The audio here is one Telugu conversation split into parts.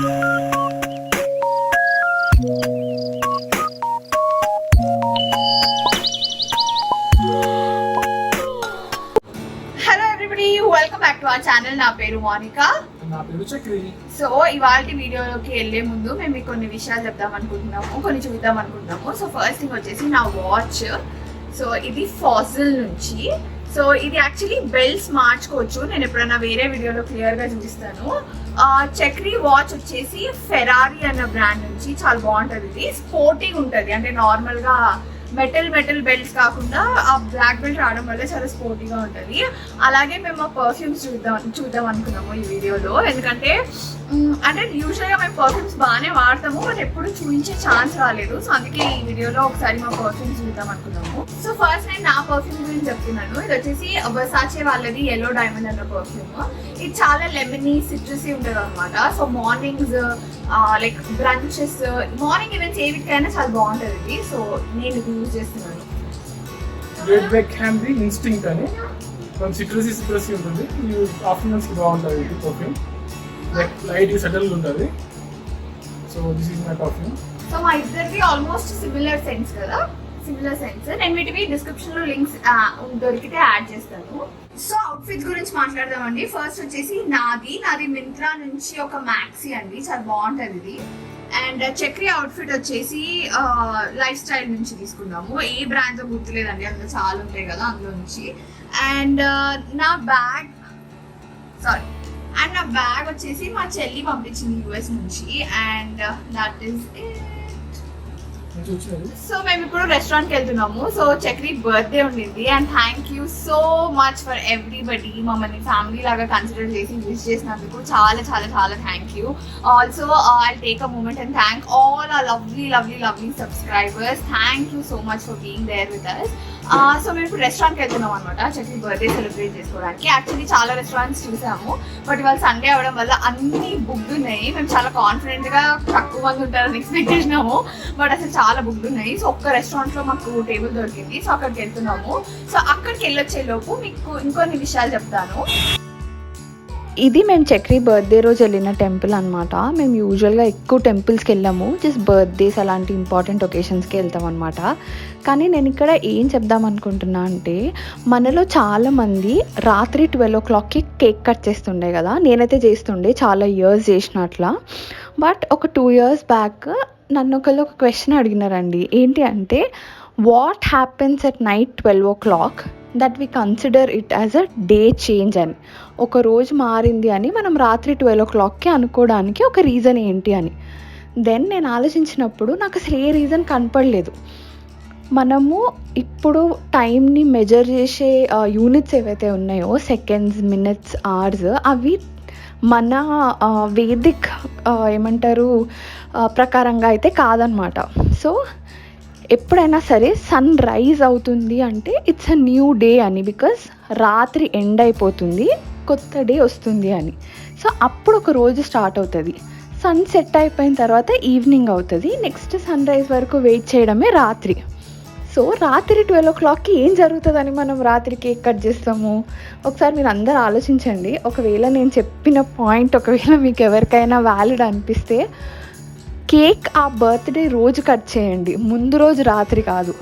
Welcome back to our channel. నా పేరు మోనికా. సో ఇవాళ వీడియోలోకి వెళ్లే ముందు మేము మీకు కొన్ని విషయాలు చెప్దాం అనుకుంటున్నాము, కొన్ని చూద్దాం అనుకుంటున్నాము. సో ఫస్ట్ థింగ్ వచ్చేసి నా వాచ్. సో ఇది ఫాజిల్ నుంచి. సో ఇది యాక్చువల్లీ బెల్స్ మార్చుకోవచ్చు, నేను ఎప్పుడైనా వేరే వీడియోలో క్లియర్ గా చూపిస్తాను. చక్రీ వాచ్ వచ్చేసి ఫెరారీ అన్న బ్రాండ్ నుంచి చాలా బాగుంటుంది. ఇది స్పోర్టీగా ఉంటుంది, అంటే నార్మల్ గా మెటల్ బెల్ట్స్ కాకుండా ఆ బ్లాక్ బెల్ట్ రావడం వల్ల చాలా స్పోర్టీగా ఉంటుంది. అలాగే మేము ఆ పర్ఫ్యూమ్స్ చూద్దాం అనుకున్నాము ఈ వీడియోలో. ఎందుకంటే అంటే యూజువల్గా మేము పర్ఫ్యూమ్స్ బాగానే వాడతాము, బట్ ఎప్పుడు చూపించే ఛాన్స్ రాలేదు. సో అందుకే ఈ వీడియోలో ఒకసారి మా పర్ఫ్యూమ్స్ చూద్దాం అనుకున్నాము. సో ఫస్ట్ నేను నా పర్ఫ్యూమ్ గురించి చెప్తున్నాను. ఇది వచ్చేసి వర్సాచే వాళ్ళది ఎల్లో డైమండ్ అన్న పర్ఫ్యూమ్. ఇది చాలా లెమనీ సిట్రసీ ఉంటుంది అనమాట. So mornings like brunches, morning events ఏవిటికైనా చాలా బాగుంటుంది ఇది. సో నేను ఇది యూజ్ చేస్తున్నాను. రెడ్ బెక్హామ్ ది ఇన్స్టింక్ట్ అని కొంచెం సిట్రసీ ఉంటుంది. ఆఫ్టర్నూన్స్ కి బాగుంటుంది ఇది పర్ఫ్యూమ్. లైట్ సెటిల్ ఉంటుంది. So this is my perfume. So మా ఇద్దరిది ఆల్మోస్ట్ సిమిలర్ సెన్స్ కదా, సిమిలర్ సెన్స్. నేను వీటివి డిస్క్రిప్షన్ లో లింక్స్ దొరికితే యాడ్ చేస్తాను. సో అవుట్ఫిట్స్ గురించి మాట్లాడదామండి. ఫస్ట్ వచ్చేసి నాది మింత్రా నుంచి ఒక మ్యాక్సీ అండి, చాలా బాగుంటుంది ఇది. అండ్ చక్రీ అవుట్ఫిట్ వచ్చేసి లైఫ్ స్టైల్ నుంచి తీసుకున్నాము. ఏ బ్రాండ్తో గుర్తులేదండి, అందులో చాలా ఉంటాయి కదా అందులో నుంచి. అండ్ నా బ్యాగ్ వచ్చేసి మా చెల్లి పంపించింది యూఎస్ నుంచి. And that is it. So మేము ఇప్పుడు రెస్టారెంట్కి వెళ్తున్నాము. సో చక్రీ బర్త్డే ఉండింది. And thank you so much for everybody. మమ్మల్ని ఫ్యామిలీ లాగా కన్సిడర్ చేసి విష్ చేసినందుకు చాలా చాలా చాలా thank you. Also I take a moment and thank all our lovely subscribers. Thank you so much for being there with us. So మేము ఇప్పుడు రెస్టారెంట్కి వెళ్తున్నాం అనమాట, చక్రీ బర్త్డే సెలబ్రేట్ చేసుకోవడానికి. యాక్చువల్లీ చాలా రెస్టారెంట్స్ చూసాము, బట్ ఇవాళ సండే అవడం వల్ల అన్ని బుక్డ్ ఉన్నాయి. మేము చాలా కాన్ఫిడెంట్గా తక్కువ మంది ఉంటారని ఎక్స్పెక్ట్ చేసినాము, బట్ అసలు చాలా బుక్డ్ ఉన్నాయి. సో ఒక్క రెస్టారెంట్లో మాకు టేబుల్ దొరికింది. సో అక్కడికి వెళ్తున్నాము. సో అక్కడికి వెళ్ళొచ్చే లోపు మీకు ఇంకొన్ని విషయాలు చెప్తాను. ఇది మేము చక్రీ బర్త్డే రోజు వెళ్ళిన టెంపుల్ అనమాట. మేము యూజువల్గా ఎక్కువ టెంపుల్స్కి వెళ్ళాము, జస్ట్ బర్త్డేస్ అలాంటి ఇంపార్టెంట్ ఒకేషన్స్కి వెళ్తాం అనమాట. కానీ నేను ఇక్కడ ఏం చెప్దాం అనుకుంటున్నా అంటే, మనలో చాలామంది రాత్రి 12 o'clockకి కేక్ కట్ చేస్తుండే కదా. నేనైతే చేస్తుండే, చాలా ఇయర్స్ చేసినట్లా. బట్ ఒక 2 years బ్యాక్ నన్ను ఒక క్వశ్చన్ అడిగినారండి. ఏంటి అంటే, what happens at night 12 o'clock that we consider it as a day change అని. ఒక రోజు మారింది అని మనం రాత్రి 12 o'clockకి అనుకోవడానికి ఒక రీజన్ ఏంటి అని. దెన్ నేను ఆలోచించినప్పుడు నాకు అసలు ఏ రీజన్ కనపడలేదు. మనము ఇప్పుడు టైంని మెజర్ చేసే యూనిట్స్ ఏవైతే ఉన్నాయో, సెకండ్స్, మినిట్స్, అవర్స్, అవి మన వేదిక్ ప్రకారంగా అయితే కాదనమాట. సో ఎప్పుడైనా సరే సన్ రైజ్ అవుతుంది అంటే ఇట్స్ అ న్యూ డే అని, బికాస్ రాత్రి ఎండ్ అయిపోతుంది, కొత్త డే వస్తుంది అని. సో అప్పుడు ఒక రోజు స్టార్ట్ అవుతుంది. సన్ సెట్ అయిపోయిన తర్వాత ఈవినింగ్ అవుతుంది. నెక్స్ట్ సన్ రైజ్ వరకు వెయిట్ చేయడమే రాత్రి. సో రాత్రి 12 o'clockకి ఏం జరుగుతుందని మనం రాత్రి కేక్ కట్ చేస్తాము? ఒకసారి మీరు అందరూ ఆలోచించండి. ఒకవేళ నేను చెప్పిన పాయింట్ ఒకవేళ మీకు ఎవరికైనా వ్యాలిడ్ అనిపిస్తే కేక్ ఆ బర్త్డే రోజు కట్ చేయండి, ముందు రోజు రాత్రి కాదు.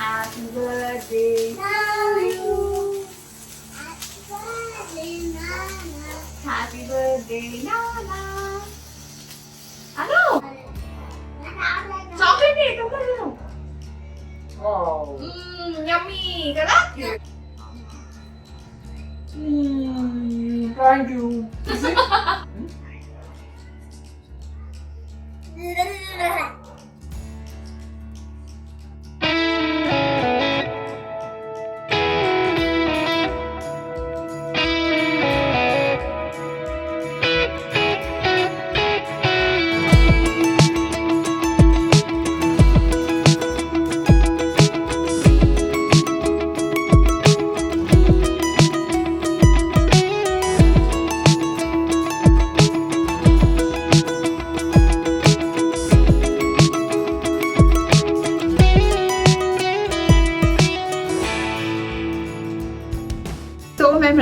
Happy birthday to you. Happy birthday, Nana. Hello. Chocolate eat. Wow. Yummy, kada? Thank you.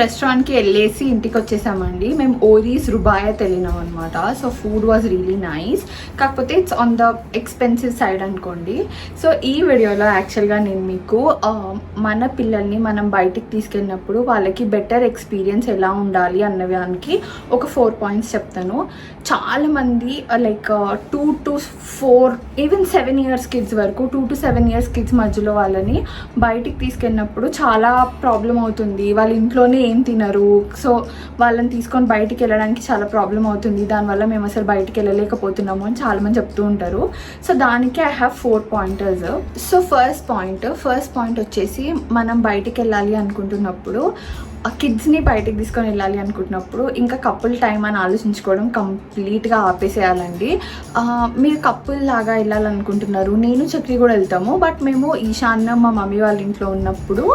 రెస్టారెంట్కి వెళ్ళేసి ఇంటికి వచ్చేసామండి. మేము ఓరీస్ రుబాయత్ వెళ్ళినాం అనమాట. So food was really nice, కాకపోతే it's on the expensive side అనుకోండి. సో ఈ వీడియోలో యాక్చువల్గా నేను మీకు మన పిల్లల్ని మనం బయటికి తీసుకెళ్ళినప్పుడు వాళ్ళకి బెటర్ ఎక్స్పీరియన్స్ ఎలా ఉండాలి అన్నదానికి ఒక 4 పాయింట్స్ చెప్తాను. చాలామంది like 2 to 4 even 7 years kids వరకు 2 to 7 years కిడ్స్ మధ్యలో వాళ్ళని బయటికి తీసుకెళ్ళినప్పుడు చాలా ప్రాబ్లం అవుతుంది. వాళ్ళ ఇంట్లోనే ఏం తినరు, సో వాళ్ళని తీసుకొని బయటికి వెళ్ళడానికి చాలా ప్రాబ్లం అవుతుంది. దానివల్ల మేము అసలు బయటికి వెళ్ళలేకపోతున్నాము అని చాలామంది చెప్తూ ఉంటారు. సో దానికి I have 4 pointers. So first point వచ్చేసి మనం బయటికి వెళ్ళాలి అనుకుంటున్నప్పుడు, కిడ్స్ని బయటికి తీసుకొని వెళ్ళాలి అనుకుంటున్నప్పుడు ఇంకా కపుల్ టైం అని ఆలోచించుకోవడం కంప్లీట్గా ఆపేసేయాలండి. మీరు కపుల్ లాగా వెళ్ళాలనుకుంటున్నారు, నేను చక్రి కూడా వెళ్తాము, బట్ మేము ఈశాన్య మా మమ్మీ వాళ్ళ ఇంట్లో ఉన్నప్పుడు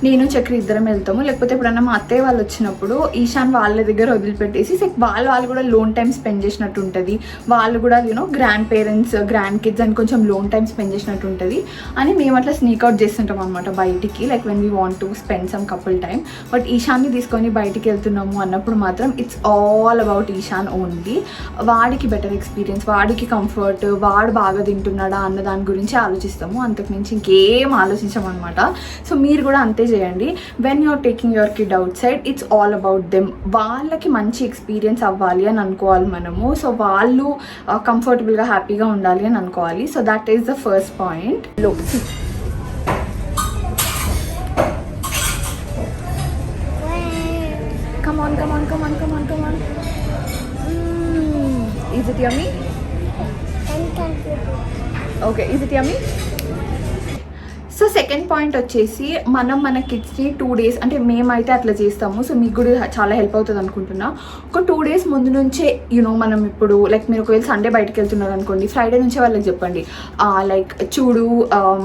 నేను చక్రి ఇద్దరం వెళ్తాము. లేకపోతే ఎప్పుడన్నా మా అత్తయ్య వాళ్ళు వచ్చినప్పుడు ఈశాన్ వాళ్ళ దగ్గర వదిలిపెట్టేసి వాళ్ళు కూడా లోన్ టైం స్పెండ్ చేసినట్టు ఉంటుంది. వాళ్ళు కూడా గ్రాండ్ పేరెంట్స్ గ్రాండ్ కిడ్స్ అని కొంచెం లోన్ టైం స్పెండ్ చేసినట్టు ఉంటుంది అని మేము అట్లా స్నీక్అవుట్ చేస్తుంటాం అనమాట బయటికి, like when we want to spend some couple time. But ఈశాన్ని తీసుకొని బయటికి వెళ్తున్నాము అన్నప్పుడు మాత్రం it's all about Ishaan only. వాడికి బెటర్ ఎక్స్పీరియన్స్, వాడికి కంఫర్ట్, వాడు బాగా తింటున్నాడా అన్న దాని గురించి ఆలోచిస్తాము, అంతకుమించి ఇంకేం ఆలోచించామన్నమాట. సో మీరు కూడా అంతే చేయండి. When you're taking your kid outside, it's all about them. వాళ్ళకి మంచి ఎక్స్పీరియన్స్ అవ్వాలి అని అనుకోవాలి మనము. సో వాళ్ళు కంఫర్టబుల్గా హ్యాపీగా ఉండాలి అని అనుకోవాలి. So that is the first point. Come on. Is it yummy? Okay, is it yummy? So second point వచ్చేసి మనం మన కిడ్స్ని 2 days, అంటే మేమైతే అట్లా చేస్తాము, సో మీకు కూడా చాలా హెల్ప్ అవుతుంది అనుకుంటున్నా. ఒక 2 days ముందు నుంచే మనం ఇప్పుడు లైక్ మీరు ఒకవేళ సండే బయటకు వెళ్తున్నారు అనుకోండి, ఫ్రైడే నుంచే వాళ్ళకి చెప్పండి, లైక్ చూడు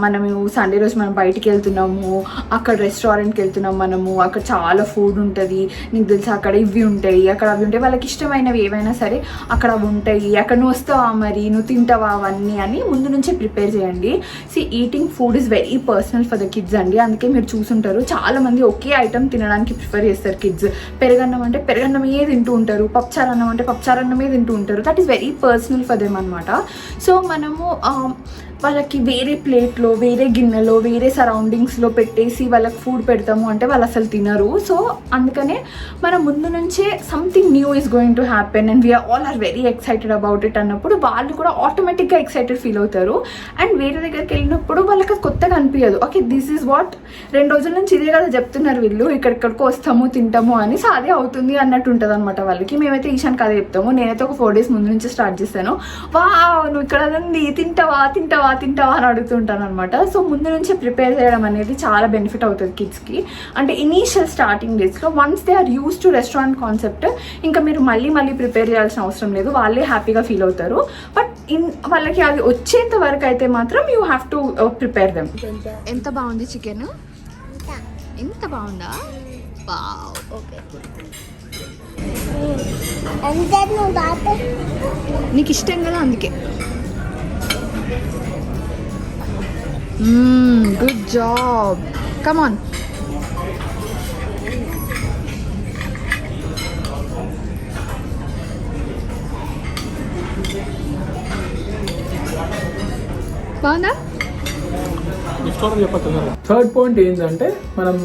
మనము సండే రోజు మనం బయటికి వెళ్తున్నాము, అక్కడ రెస్టారెంట్కి వెళ్తున్నాం మనము, అక్కడ చాలా ఫుడ్ ఉంటుంది, నీకు తెలుసా అక్కడ ఇవి ఉంటాయి, అక్కడ అవి ఉంటాయి, వాళ్ళకి ఇష్టమైనవి ఏవైనా సరే అక్కడ అవి ఉంటాయి, అక్కడ నువ్వు వస్తావా మరి, నువ్వు తింటావా అవన్నీ అని ముందు నుంచే ప్రిపేర్ చేయండి. Eating food is very personal for the kids అండి. అందుకే మీరు చూసుంటారు చాలా మంది ఒకే ఐటమ్ తినడానికి ప్రిఫర్ చేస్తారు కిడ్స్. పెరుగన్నం అంటే పెరుగన్నమే తింటూ ఉంటారు, పప్పుచారన్నం అంటే పప్పుచారన్నమే తింటూ ఉంటారు. That is very personal for them అనమాట. సో మనము వాళ్ళకి వేరే ప్లేట్లో, వేరే గిన్నెలో, వేరే సరౌండింగ్స్లో పెట్టేసి వాళ్ళకి ఫుడ్ పెడతాము అంటే వాళ్ళు అసలు తినరు. సో అందుకనే మనం ముందు నుంచే something new is going to happen and we're all are very excited about it అన్నప్పుడు వాళ్ళు కూడా ఆటోమేటిక్గా ఎక్సైటెడ్ ఫీల్ అవుతారు. అండ్ వేరే దగ్గరికి వెళ్ళినప్పుడు వాళ్ళకి అది కొత్తగా అనిపించదు. ఓకే, దిస్ ఈజ్ వాట్ 2 రోజుల నుంచి ఇదే కదా చెప్తున్నారు వీళ్ళు, ఇక్కడిక్కడికి వస్తాము తింటాము అని, సో అదే అవుతుంది అన్నట్టు ఉంటుంది అనమాట వాళ్ళకి. మేమైతే ఈశాన్కి అదే చెప్తాము. నేనైతే ఒక 4 days ముందు నుంచి స్టార్ట్ చేస్తాను, వా నువ్వు ఇక్కడ ఉంది తింటావా అని అడుగుతుంటాను అనమాట. సో ముందు నుంచే ప్రిపేర్ చేయడం అనేది చాలా బెనిఫిట్ అవుతుంది కిడ్స్కి. అంటే ఇనీషియల్ స్టార్టింగ్ డేస్లో once they are used to restaurant concept, ఇంకా మీరు మళ్ళీ ప్రిపేర్ చేయాల్సిన అవసరం లేదు, వాళ్ళే హ్యాపీగా ఫీల్ అవుతారు. బట్ వాళ్ళకి అది వచ్చేంత వరకు అయితే మాత్రం you have to prepare them. ఎంత బాగుంది చికెన్, ఎంత బాగుందా? ఓకే, నీకు ఇష్టం కదా అందుకే. Good job, come on. బాగుందా? థర్డ్ పాయింట్ ఏంటంటే మనం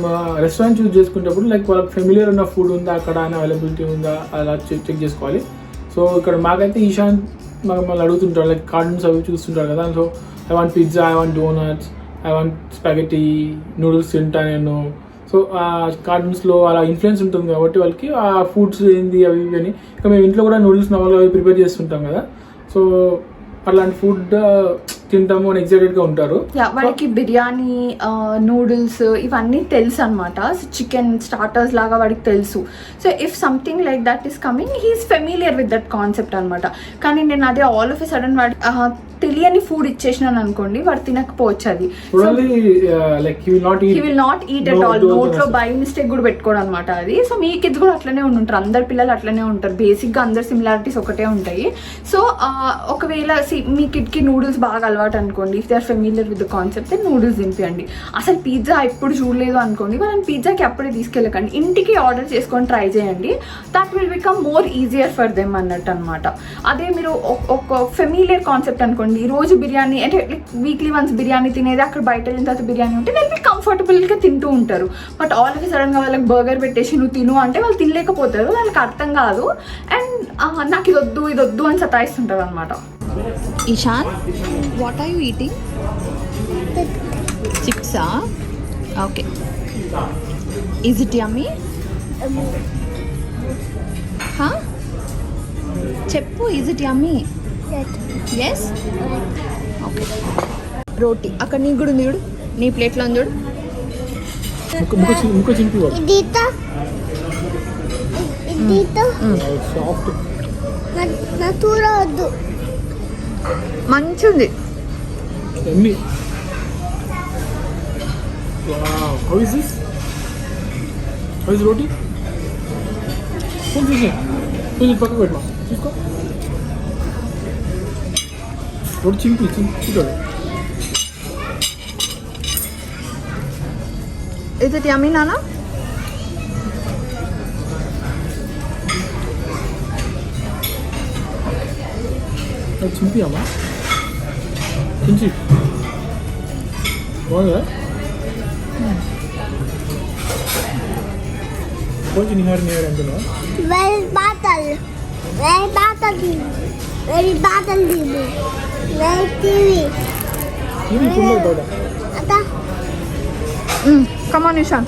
రెస్టారెంట్ చూస్ చేసుకునేటప్పుడు లైక్ వాళ్ళకి ఫెమిలియర్ ఉన్న ఫుడ్ ఉందా అక్కడ అని, అవైలబిలిటీ ఉందా అలా చెక్ చేసుకోవాలి. సో ఇక్కడ మాకైతే ఈశాన్ మమ్మల్ని అడుగుతుంటారు, లైక్ కార్టూన్స్ అవి చూస్తుంటారు కదా. So I want pizza, I want donuts, I want spaghetti noodles తింటా నేను. సో ఆ కార్టూన్స్లో అలా ఇన్ఫ్లుయెన్స్ ఉంటుంది కాబట్టి వాళ్ళకి ఆ ఫుడ్స్ ఏంది అవి ఇవి అని. ఇంకా మేము ఇంట్లో కూడా నూడిల్స్ నార్మల్గా అవి ప్రిపేర్ చేస్తుంటాం కదా. సో అలాంటి ఫుడ్ తింటాము అని ఎక్సైటెడ్గా ఉంటారు. వాడికి బిర్యానీ, నూడిల్స్ ఇవన్నీ తెలుసు అనమాట. సో చికెన్ స్టార్టర్స్ లాగా వాడికి తెలుసు. So if something like that is coming, he's familiar with that concept అనమాట. కానీ నేను అదే ఆల్ ఆఫ్ ఎ సడన్ వాడి తెలియని ఫుడ్ ఇచ్చేసినాను అనుకోండి, వాడు తినకపోవచ్చు. అది he will not eat at all. నోట్లో బై మిస్టేక్ కూడా పెట్టుకోవడం అనమాట అది. సో మీ కిడ్స్ కూడా అట్లనే ఉంటారు, అందరు పిల్లలు అట్లనే ఉంటారు. బేసిక్గా అందరు సిమిలారిటీస్ ఒకటే ఉంటాయి. సో ఒకవేళ మీ కిడ్కి నూడిల్స్ బాగా అలవాటు అనుకోండి, if they are familiar with the concept then noodles తినిపియండి. అసలు పిజ్జా ఎప్పుడు చూడలేదు అనుకోండి, వాళ్ళని పిజ్జాకి అప్పుడే తీసుకెళ్ళకండి, ఇంటికి ఆర్డర్ చేసుకొని ట్రై చేయండి. That will become more easier for them అన్నట్టు అనమాట. అదే మీరు ఒక ఫెమిలియర్ కాన్సెప్ట్ అనుకోండి, రోజు బిర్యానీ అంటే వీక్లీ వన్స్ బిర్యానీ తినేది, అక్కడ బయట వెళ్ళిన తర్వాత బిర్యానీ ఉంటే వాళ్ళు కంఫర్టబుల్గా తింటూ ఉంటారు. బట్ ఆల్ ఆఫ్ సడన్గా వాళ్ళకి బర్గర్ పెట్టేసి నువ్వు తిను అంటే వాళ్ళు తినలేకపోతారు, వాళ్ళకి అర్థం కాదు. అండ్ నాకు ఇది వద్దు అని సతాయిస్తుంటారు అనమాట. Ishaan, what are you eating? చిప్సా? ఓకే. Is it yummy? చెప్పు, is it yummy? Yes. Okay. రోటీ అక్కడ నీకు కూడా ఉంది చూడు, నీ ప్లేట్లో ఉంది చూడు. మంచిది. How is this? How is roti? కొంచెం పక్కకు పెట్టమా, చూసుకో. రోటి చింపి Is it yummy, Nana? చింపి అమ్మా, చించి బాగుందా? కొంచెం నిహార్ అందులో టీవీ ఫుల్ బయట. Come on, Ishan.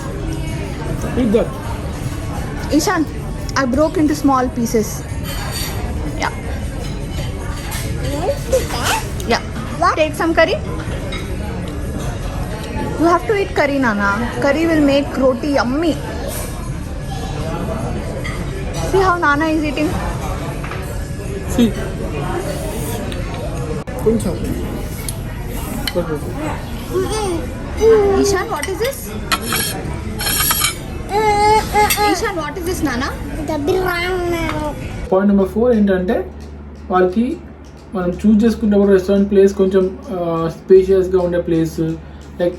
Eat that. Ishan, I broke into small pieces. Yeah. Yeah. Take some curry. You have to eat curry, Nana. Curry will make roti yummy. See how Nana is eating? See. కొంచెం. Ishan, what is this? Ishan, what is this, Nana? Point number 4 ఏంటంటే, వాళ్ళకి మనం చూస్ చేసుకుంటే కూడా రెస్టారెంట్ ప్లేస్ కొంచెం స్పేషియస్గా ఉండే ప్లేస్, లైక్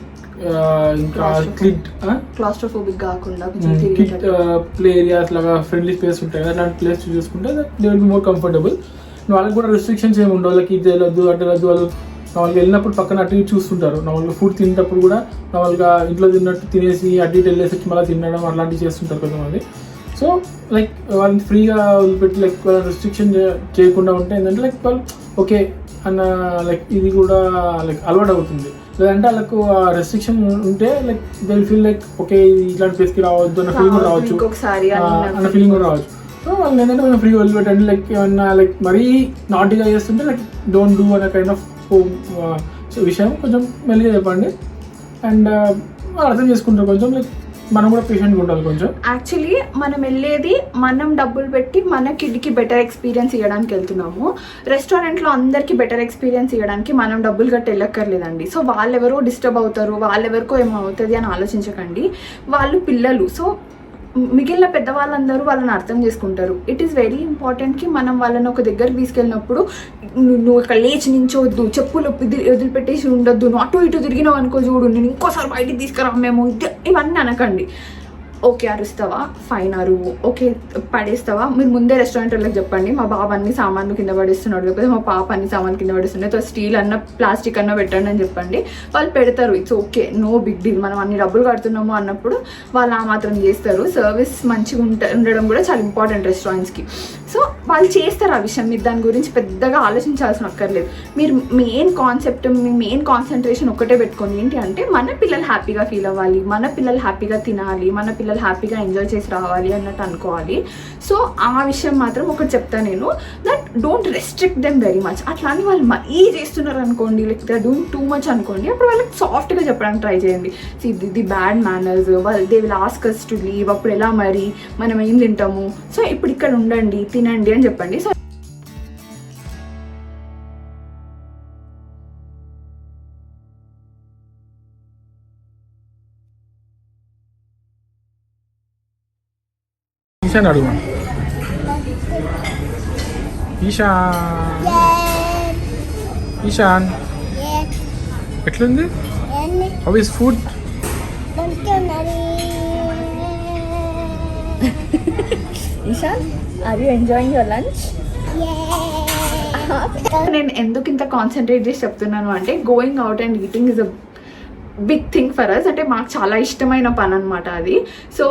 ఇంకా క్లాస్ట్రోఫోబిక్ కాకుండా ప్లే ఏరియాస్ లాగా ఫ్రెండ్లీ స్పేస్ ఉంటాయి కదా, అలాంటి ప్లేస్ చూస్ చేసుకుంటే they will be more comfortable. వాళ్ళకి కూడా రెస్ట్రిక్షన్స్ ఏమి ఉండవు, వాళ్ళకి ఇది వెళ్ళొద్దు అంటే వెళ్ళొద్దు. వాళ్ళు నార్మల్గా వెళ్ళినప్పుడు పక్కన అటు ఇటు చూస్తుంటారు, నార్మల్గా ఫుడ్ తినేటప్పుడు కూడా నార్మల్గా ఇంట్లో తిన్నట్టు తినేసి అటు ఇటు వెళ్ళేసి మళ్ళీ తినడం అట్లాంటివి చేస్తుంటారు కొంతమంది. సో లైక్ వాళ్ళని ఫ్రీగా వదిలిపెట్టి లైక్ వాళ్ళ రెస్ట్రిక్షన్ చేయకుండా ఉంటే ఏంటంటే లైక్ వాళ్ళు ఓకే అన్న లైక్ ఇది కూడా లైక్ అలవాటు అవుతుంది. లేదంటే వాళ్ళకు ఆ రెస్ట్రిక్షన్ ఉంటే like they will feel like okay ఇట్లాంటి ప్లేస్కి రావద్దు అన్న ఫీలింగ్ కూడా రావచ్చు, అన్న ఫీలింగ్ కూడా రావచ్చు. సో వాళ్ళు ఏంటంటే మనం ఫ్రీగా వదిలిపెట్టండి, లైక్ ఏమన్నా లైక్ మరీ నాటిగా చేస్తుంటే లైక్ డోంట్ డూ అనే కైండ్ ఆఫ్ విషయం కొంచెం మెల్లిగా చెప్పండి. అండ్ అర్థం చేసుకుంటారు కొంచెం, లైక్ మనం కూడా పేషెంట్గా ఉండాలి కొంచెం. యాక్చువల్లీ మనం వెళ్ళేది మనం డబ్బులు పెట్టి మన కిడ్కి బెటర్ ఎక్స్పీరియన్స్ ఇవ్వడానికి వెళ్తున్నాము. రెస్టారెంట్లో అందరికీ బెటర్ ఎక్స్పీరియన్స్ ఇవ్వడానికి మనం డబ్బులు కట్టి వెళ్ళక్కర్లేదండి. సో వాళ్ళెవరో డిస్టర్బ్ అవుతారు, వాళ్ళెవరికో ఏమవుతుంది అని ఆలోచించకండి. వాళ్ళు పిల్లలు, సో మిగిలిన పెద్దవాళ్ళందరూ వాళ్ళని అర్థం చేసుకుంటారు. ఇట్ ఈస్ వెరీ ఇంపార్టెంట్కి మనం వాళ్ళని ఒక దగ్గరికి తీసుకెళ్ళినప్పుడు నువ్వు ఇక్కడ లేచి నించోవద్దు, చెప్పులు వదిలిపెట్టేసి ఉండొద్దు, నువ్వు అటు ఇటు తిరిగినావు అనుకో చూడు నేను ఇంకోసారి బయటికి తీసుకురా మేము ఇవన్నీ అనకండి. ఓకే అరుస్తావా, ఫైన్ అరువు, ఓకే పడేస్తావా, మీరు ముందే రెస్టారెంట్ వాళ్ళకి చెప్పండి మా బాబు అన్ని సామాన్లు కింద పడేస్తున్నాడు, లేకపోతే మా పాప అన్ని సామాన్లు కింద పడేస్తున్నాయి, సో స్టీల్ అన్న ప్లాస్టిక్ అన్న పెట్టండి అని చెప్పండి. వాళ్ళు పెడతారు, it's okay, no big deal. మనం అన్ని డబ్బులు కడుతున్నాము అన్నప్పుడు వాళ్ళు ఆ మాత్రం చేస్తారు. సర్వీస్ మంచిగా ఉండడం కూడా చాలా ఇంపార్టెంట్ రెస్టారెంట్స్కి. సో వాళ్ళు చేస్తారు ఆ విషయం, మీరు దాని గురించి పెద్దగా ఆలోచించాల్సిన అక్కర్లేదు. మీరు మెయిన్ కాన్సెప్ట్, మీ మెయిన్ కాన్సన్ట్రేషన్ ఒక్కటే పెట్టుకోండి, ఏంటి అంటే మన పిల్లలు హ్యాపీగా ఫీల్ అవ్వాలి, మన పిల్లలు హ్యాపీగా తినాలి, మన పిల్లలు హ్యాపీగా ఎంజాయ్ చేసి రావాలి అన్నట్టు అనుకోవాలి. సో ఆ విషయం మాత్రం ఒకటి చెప్తా నేను, that don't restrict them very much. అట్లా అని వాళ్ళు మరీ చేస్తున్నారు అనుకోండి, like they are doing too much అనుకోండి, అప్పుడు వాళ్ళకి సాఫ్ట్గా చెప్పడానికి ట్రై చేయండి. ది బ్యాడ్ మేనర్స్, వాళ్ళు they will ask us to leave, అప్పుడు ఎలా మరి మనం ఏం తింటాము, సో ఇప్పుడు ఇక్కడ ఉండండి తినండి అని చెప్పండి. సో ఈశాన్ అడుగు, ఈశాన్ ఈశాన్ ఎట్లుంది? How is food? Ishan, are you enjoying your lunch? నేను ఎందుకు ఇంత కాన్సన్ట్రేట్ చేసి చెప్తున్నాను అంటే going out and eating is a big thing for us. అంటే మాకు చాలా ఇష్టమైన పని అనమాట అది. సో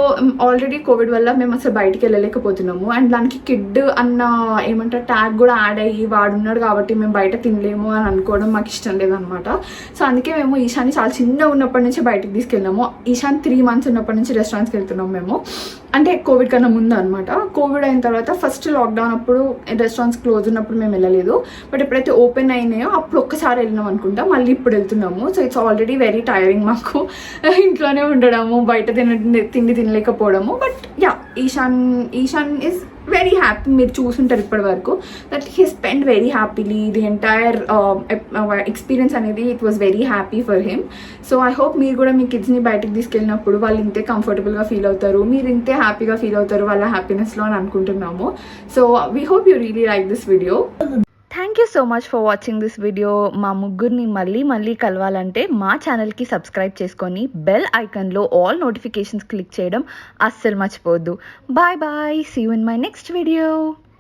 ఆల్రెడీ కోవిడ్ వల్ల మేము అసలు బయటికి వెళ్ళలేకపోతున్నాము అండ్ దానికి కిడ్ అన్న ఏమంటారు ట్యాగ్ కూడా యాడ్ అయ్యి వాడున్నాడు కాబట్టి మేము బయట తినలేము అని అనుకోవడం మాకు ఇష్టం లేదనమాట. సో అందుకే మేము ఈశాన్ని చాలా చిన్నగా ఉన్నప్పటి నుంచి బయటికి తీసుకెళ్ళాము. ఈశాన్ 3 months ఉన్నప్పటి నుంచి రెస్టారెంట్స్కి వెళ్తున్నాము మేము. అంటే కోవిడ్ కన్నా ముందు అనమాట. కోవిడ్ అయిన తర్వాత ఫస్ట్ లాక్డౌన్ అప్పుడు రెస్టారెంట్స్ క్లోజ్ ఉన్నప్పుడు మేము వెళ్ళలేదు. బట్ ఎప్పుడైతే ఓపెన్ అయినాయో అప్పుడు ఒక్కసారి వెళ్ళినాం అనుకుంటా. మళ్ళీ ఇప్పుడు వెళ్తున్నాము. So it's already very tiring మాకు ఇంట్లోనే ఉండడము, బయట తిండి తినలేకపోవడము. But yeah, Ishaan is very happy. మీరు చూసుంటారు ఇప్పటి వరకు that he spend very happily the entire experience అనేది. It was very happy for him. So I hope మీరు కూడా మీ కిడ్స్ని బయటకు తీసుకెళ్ళినప్పుడు వాళ్ళు ఇంతే కంఫర్టబుల్గా ఫీల్ అవుతారు, మీరు ఇంతే హ్యాపీగా ఫీల్ అవుతారు వాళ్ళ హ్యాపీనెస్లో అని అనుకుంటున్నాము. So we hope you really like this video. Thank you so much for watching this video. మా ముగ్గురిని మళ్ళీ కలవాలంటే మా ఛానల్కి సబ్స్క్రైబ్ చేసుకొని బెల్ ఐకాన్లో ఆల్ నోటిఫికేషన్స్ క్లిక్ చేయడం అస్సలు మర్చిపోవద్దు. Bye bye, see you in my next video.